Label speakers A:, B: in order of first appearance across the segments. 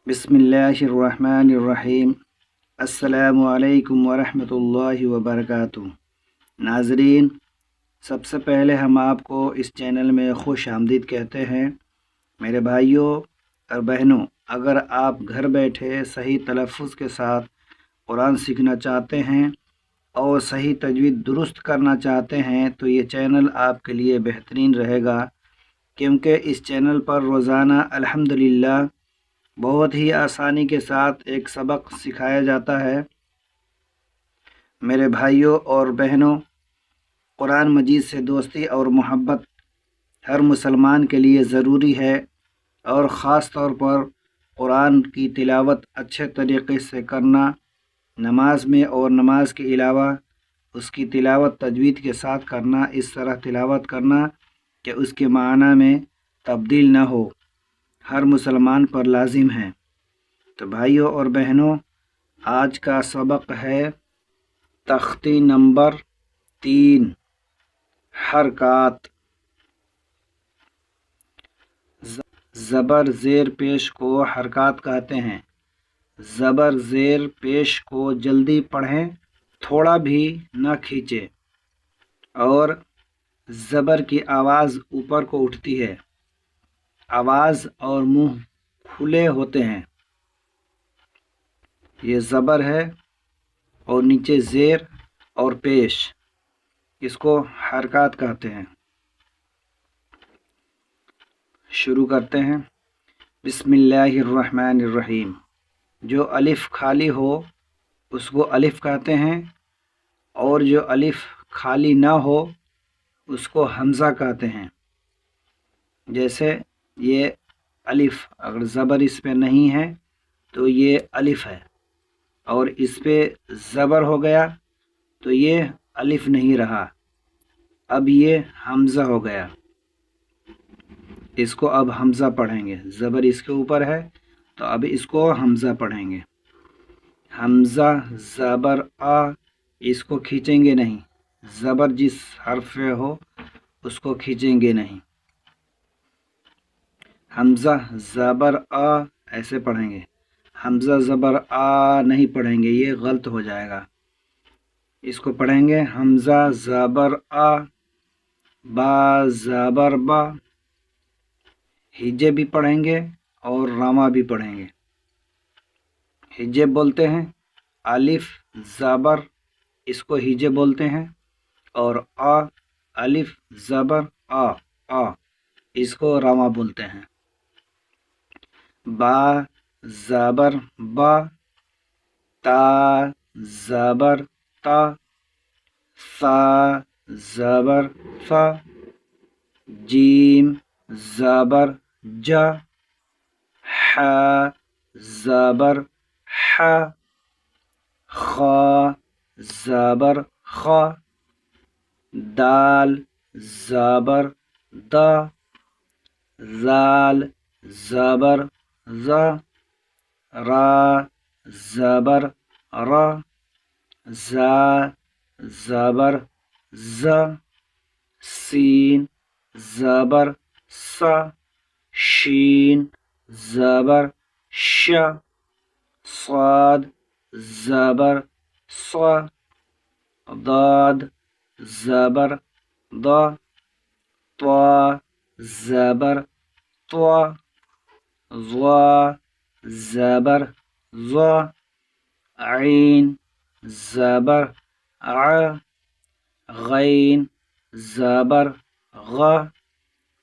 A: बिस्मिल्लाहिर्रहमानिर्रहीम। अस्सलामु अलैकुम वरहमतुल्लाहि वबरकातुहू। नाज़रीन, सबसे पहले हम आपको इस चैनल में खुश आमदीद कहते हैं। मेरे भाइयों और बहनों, अगर आप घर बैठे सही तलफ़्फ़ुज़ के साथ कुरान सीखना चाहते हैं और सही तजवीद दुरुस्त करना चाहते हैं तो ये चैनल आपके लिए बेहतरीन रहेगा, क्योंकि इस चैनल पर रोज़ाना अल्हम्दुलिल्लाह बहुत ही आसानी के साथ एक सबक सिखाया जाता है। मेरे भाइयों और बहनों, कुरान मजीद से दोस्ती और मोहब्बत हर मुसलमान के लिए ज़रूरी है, और ख़ास तौर पर कुरान की तिलावत अच्छे तरीक़े से करना, नमाज में और नमाज के अलावा उसकी तिलावत तजवीद के साथ करना, इस तरह तिलावत करना कि उसके माना में तब्दील न हो, हर मुसलमान पर लाजिम है। तो भाइयों और बहनों, आज का सबक है तख्ती नंबर 3, हरकात। ज़बर ज़ेर पेश को हरकात कहते हैं। ज़बर ज़ेर पेश को जल्दी पढ़ें, थोड़ा भी न खींचें, और ज़बर की आवाज़ ऊपर को उठती है। आवाज़ और मुंह खुले होते हैं। ये ज़बर है और नीचे ज़ेर और पेश, इसको हरकात कहते हैं। शुरू करते हैं। बिस्मिल्लाहिर्रहमानिर्रहीम। जो अलिफ़ खाली हो उसको अलिफ़ कहते हैं, और जो अलिफ़ खाली ना हो उसको हमज़ा कहते हैं। जैसे ये अलिफ़, अगर ज़बर इस पे नहीं है तो ये अलिफ़ है, और इस पे ज़बर हो गया तो ये अलिफ़ नहीं रहा, अब ये हमज़ा हो गया। इसको अब हमज़ा पढ़ेंगे। ज़बर इसके ऊपर है तो अब इसको हमज़ा पढ़ेंगे। हमज़ा ज़बर आ, इसको खींचेंगे नहीं। ज़बर जिस हर्फ पे हो उसको खींचेंगे नहीं। हमज़ा ज़बर आ ऐसे पढ़ेंगे। हमज़ा ज़बर आ नहीं पढ़ेंगे, ये गलत हो जाएगा। इसको पढ़ेंगे हमज़ा ज़बर आ, बा ज़बर बा। हिज्जे भी पढ़ेंगे और रामा भी पढ़ेंगे। हिज्जे बोलते हैं अलिफ ज़बर, इसको हिज्जे बोलते हैं, और आ अलिफ ज़बर आ, इसको रामा बोलते हैं। बा ज़बर बा, ता ज़बर ता, सा ज़बर सा, जीम ज़बर जा, हा ज़बर हा, खा ज़बर खा, दाल ज़बर दा, ज़ाल ज़बर ज़ा, रा ज़बर रा, ज़ा ज़बर ज़ा, सीन ज़बर सा, शीन ज़बर शा, साद ज़बर सा, दाद ज़बर दा, त्वा ज़बर त्वा, ज़ा ज़बर ज़ा, ऐन ज़बर आ, गैन ज़बर गा,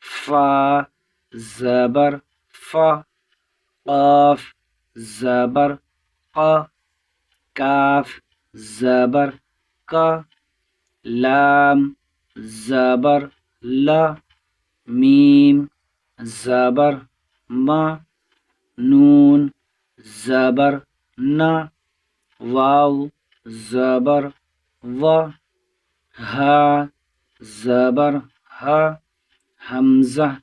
A: फा ज़बर फा, क़ाफ ज़बर क़ा, काफ ज़बर का, लाम ज़बर ला, मीम ज़बर मा, नून ज़बर ना, वाव ज़बर वा, हा ज़बर हा, हमज़ा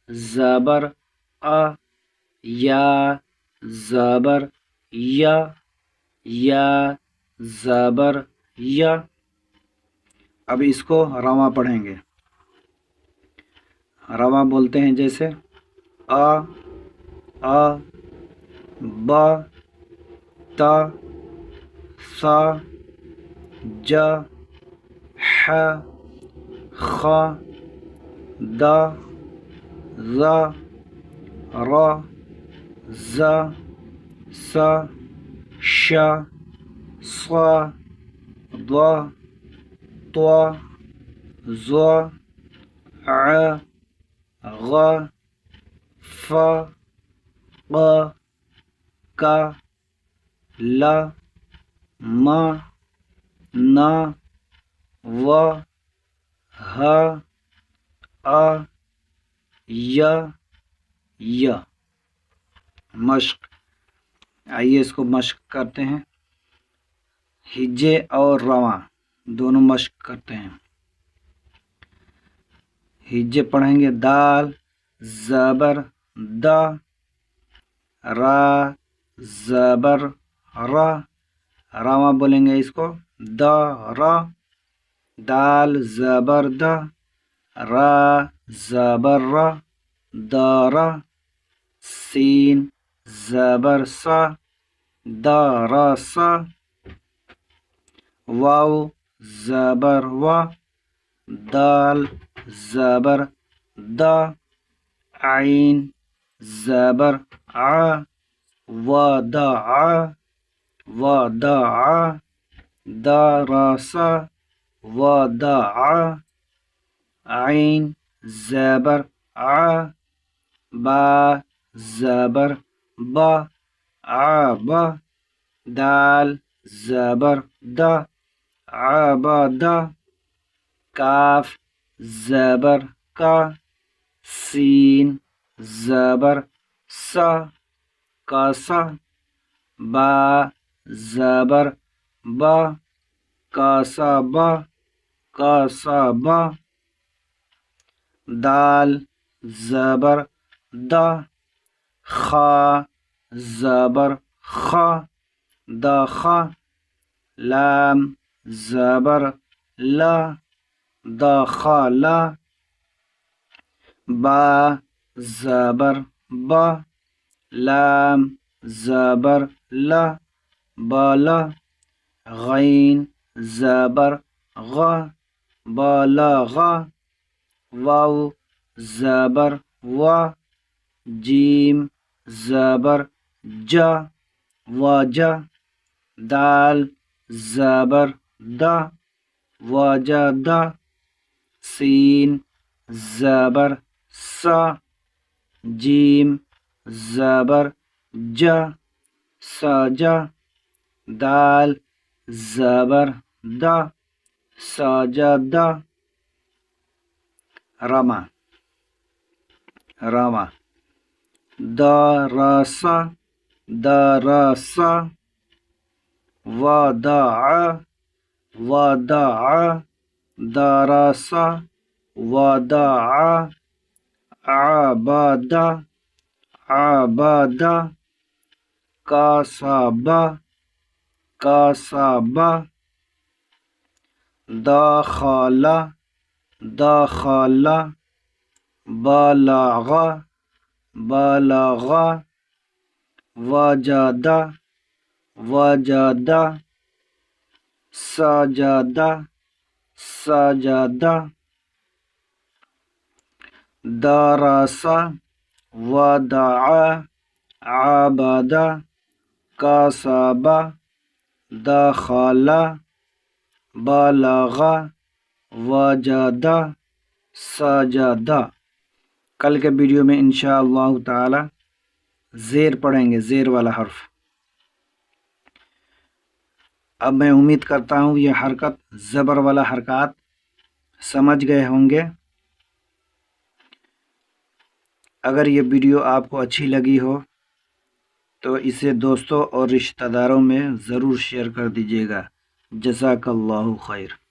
A: ज़बर आ, या ज़बर या ज़बर या। अब इसको रवा पढ़ेंगे। रवा बोलते हैं जैसे आ با تا ثا جا ح خ دا ذا را زا سا شا صا ضا طا ظا ع غ ف ق ک ل م ن و ہ ا ی مشق۔ آئیے اس کو مشق کرتے ہیں۔ ہجے اور رواں دونوں مشق کرتے ہیں۔ ہجے پڑھیں گے دال زبر دا، را زبر را، رواں بولیں گے اس کو دا را، دال زبر دا، را زبر را، دارا، سین زبر سا، دارا سا، واو زبر وا، دال زبر دا، عین زبر ع، ودع ودع، درس ودع، عین زبر ع، با زبر با، عب، دال زبر دا، عبد، کاف زبر کا، سین زبر سا، کاسا، با زبر با، کاسبا، کاسبا، دال زبر دا، خا زبر خا، دخا، لام زبر لا، دخلا، با زبر با، لام زبر لا، بالا، غین زبر غا، بالغا، واو زبر وا، جیم زبر جا، واجا، دال زبر دا، واجدا، سین زبر سا، جیم زبر جا، ساجا، دال زبر دا، ساجدا، رما رما، درسا درسا، ودع ودع، درسا ودع، عبد عبد، کاسب کاسب، دخل دخل، بلغ بلغ، وجد وجد، سجد سجد، درس ودع، عبد، کسب، دخل، بلغ، وجد، سجد۔ کل کے ویڈیو میں انشاءاللہ تعالی زیر پڑھیں گے، زیر والا حرف۔ اب میں امید کرتا ہوں یہ حرکت زبر والا حرکات سمجھ گئے ہوں گے۔ اگر یہ ویڈیو آپ کو اچھی لگی ہو تو اسے دوستوں اور رشتہ داروں میں ضرور شیئر کر دیجیے گا۔ جزاک اللہ خیر۔